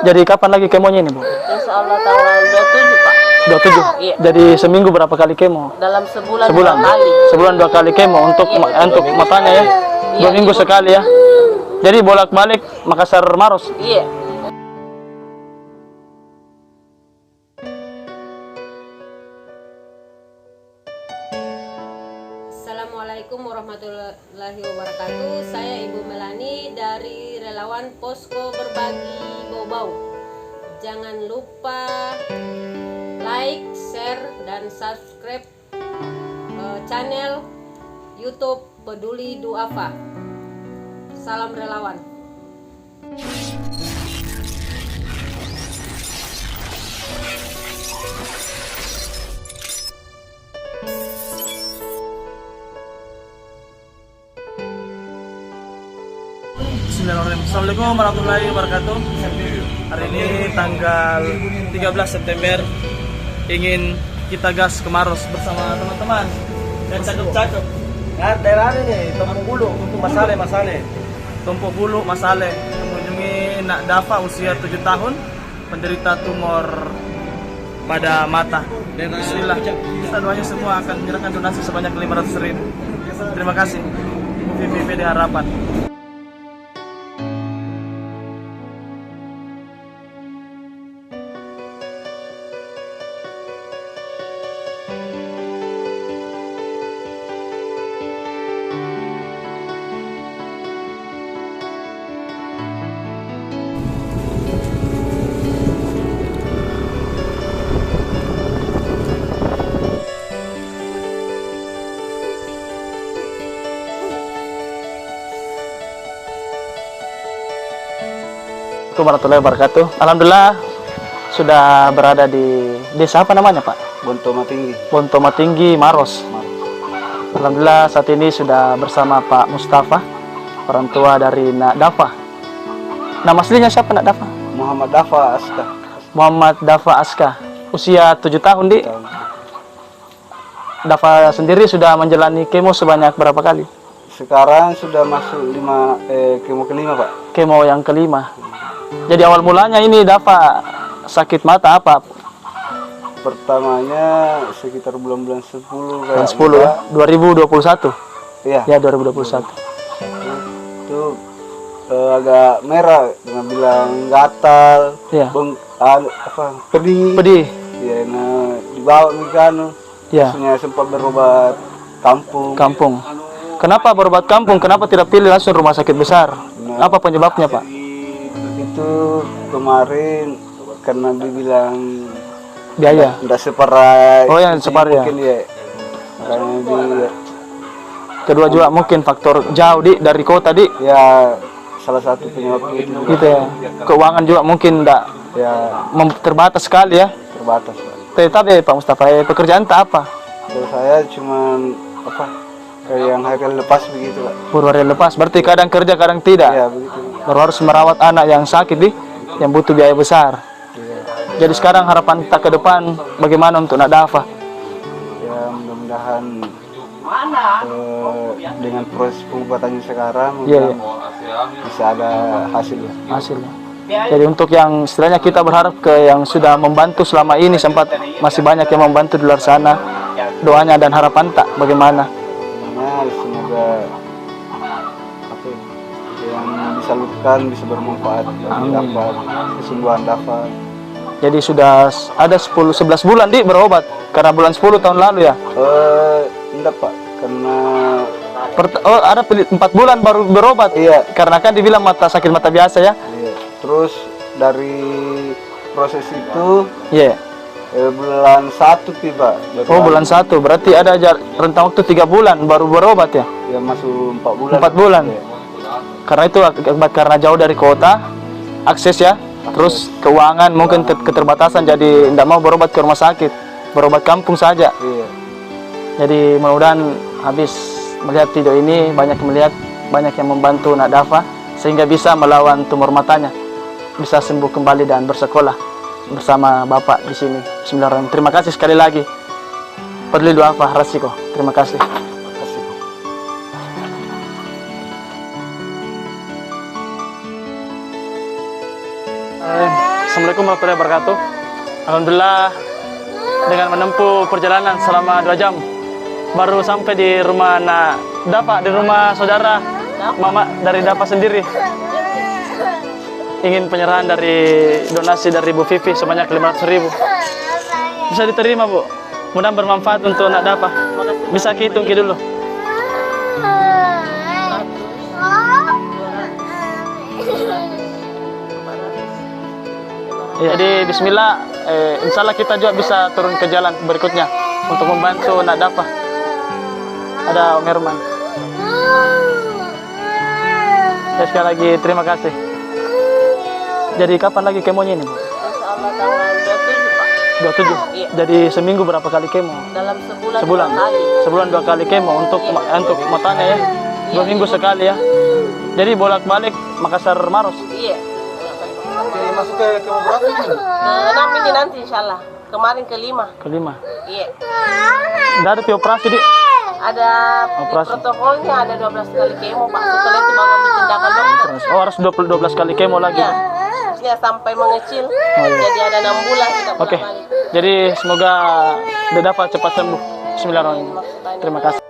Jadi kapan lagi kemonya ini, Bu? Insya Allah tanggal 27, Pak. 27? Iya. Jadi seminggu berapa kali kemo? Dalam sebulan, Sebulan? 2 kali. Sebulan 2 kali kemo untuk untuk matanya ya? 2 minggu sekali ya? Jadi bolak-balik Makassar Maros? Iya. Assalamualaikum warahmatullahi wabarakatuh. Saya Ibu Melani dari relawan Posko Berbagi Bau-Bau. Jangan lupa like, share, dan subscribe channel YouTube Peduli Duafa. Salam relawan. Bismillahirrahmanirrahim. Assalamualaikum warahmatullahi wabarakatuh. Hari ini tanggal 13 September ingin kita gas ke Maros bersama teman-teman dan cakep-cakep. Nah, daerah ini Tumpuk Bulu untuk Masale. Tumpuk Bulu Masale mengunjungi Nak Dafa usia 7 tahun penderita tumor pada mata. Bismillah. Kita doanya semua akan menyerahkan donasi sebanyak 500.000. Terima kasih VVPD Harapan. Assalamualaikum warahmatullahi wabarakatuh. Alhamdulillah sudah berada di desa apa namanya, Pak? Bontoma Tinggi, Maros. Alhamdulillah saat ini sudah bersama Pak Mustafa, orang tua dari Nak Dafa. Nama aslinya siapa, Nak Dafa? Muhammad Dafa Aska. Muhammad Dafa Aska. Usia 7 tahun, Di. Dafa sendiri sudah menjalani kemo sebanyak berapa kali? Sekarang sudah masuk kemo kelima, Pak. Kemo yang kelima. Jadi awal mulanya ini Dafa sakit mata apa? Pertamanya sekitar bulan-bulan 10 Bulan 10 ya, 2021. Iya. Ya, 2021. Itu agak merah, dengan bilang gatal, Iya. pedih. Pedih. Ya, nah, dibawa nih kan. Ya. Maksudnya sempat berobat kampung. Kenapa berobat kampung? Kenapa tidak pilih langsung rumah sakit besar? Nah, Apa penyebabnya, Pak? itu kemarin karena dibilang Biaya. tidak separah. Oh, yang separah ya. Mungkin ya. Karena Kedua juga mungkin faktor jauh dari kota, Di. ya salah satu penyebab itu. Gitu ya. Keuangan juga mungkin enggak Ya terbatas sekali ya. terbatas, Pak. Tapi Pak Mustafa, pekerjaan tak apa? Kalau saya cuman kayak yang hari lepas begitu, Pak. Baru hari lepas. Berarti kadang kerja, kadang tidak. Ya begitu. Baru harus merawat anak yang sakit, Di, yang butuh biaya besar. Ya, Jadi sekarang harapan kita ke depan bagaimana untuk Nak Dafa? ya mudah-mudahan dengan proses pengobatannya sekarang Iya, iya. bisa ada hasilnya. Hasilnya. Jadi untuk yang istilahnya kita berharap ke yang sudah membantu selama ini, sempat masih banyak yang membantu di luar sana. Doanya dan harapan tak bagaimana? Nah, semoga yang disalurkan bisa bermanfaat dan dapat kesembuhan dapat. Jadi sudah ada 10-11 bulan, Di, berobat karena bulan 10 tahun lalu ya. Enggak, Pak, karena Ada 4 bulan baru berobat. Iya. Karena kan dibilang sakit mata biasa ya. iya. Terus dari proses itu Iya. bulan 1 tiba. Oh, bulan 1. Berarti ada rentang waktu 3 bulan baru berobat ya. Ya masuk 4 bulan. 4 bulan. Iya. Karena itu akibat karena jauh dari kota, akses ya. Terus keuangan mungkin keterbatasan, jadi tidak mau berobat ke rumah sakit, berobat kampung saja. Iya. Jadi mudah-mudahan habis melihat video ini banyak yang membantu Nak Dafa sehingga bisa melawan tumor matanya, bisa sembuh kembali dan bersekolah bersama Bapak di sini. Bismillahirrahmanirrahim. Terima kasih sekali lagi. Peduli Duafa Rasiko. Terima kasih. Assalamualaikum warahmatullahi wabarakatuh. Alhamdulillah dengan menempuh perjalanan selama 2 jam baru sampai di rumah Dapa, di rumah saudara Mama dari Dapa sendiri. Ingin penyerahan dari donasi dari Bu Vivi sebanyak 500.000. Bisa diterima, Bu. Mudah bermanfaat untuk anak Dapa. Bisa hitung dulu. Jadi bismillah, insya Allah kita juga bisa turun ke jalan berikutnya untuk membantu anak Dapa. Ada Om Herman. Ya, sekali lagi terima kasih. Jadi kapan lagi kemonya ini, Bu? Insya Allah tanggal 27, Pak. 27? Iya. Jadi seminggu berapa kali kemo? Dalam sebulan, Sebulan? 2 kali. Sebulan 2 kali kemo untuk untuk matanya ya? 2 minggu sekali ya? Jadi bolak-balik Makassar Maros? Iya. Masuk ke kemo berapa ini? Ke-6 ini nanti insya Allah. Kemarin ke-5. Kelima. Iya. Nggak ada operasi, Dik? Ada di Operasi. protokolnya ada 12 kali kemo, Pak. Setelah itu baru ambil tindakan dokter. Oh, harus 12 kali kemo lagi? Iya. Terusnya sampai mengecil. Jadi ada 6 bulan kita Oke. bolak-balik. Jadi semoga dia dapat cepat sembuh. Bismillahirrahmanirrahim. Terima kasih.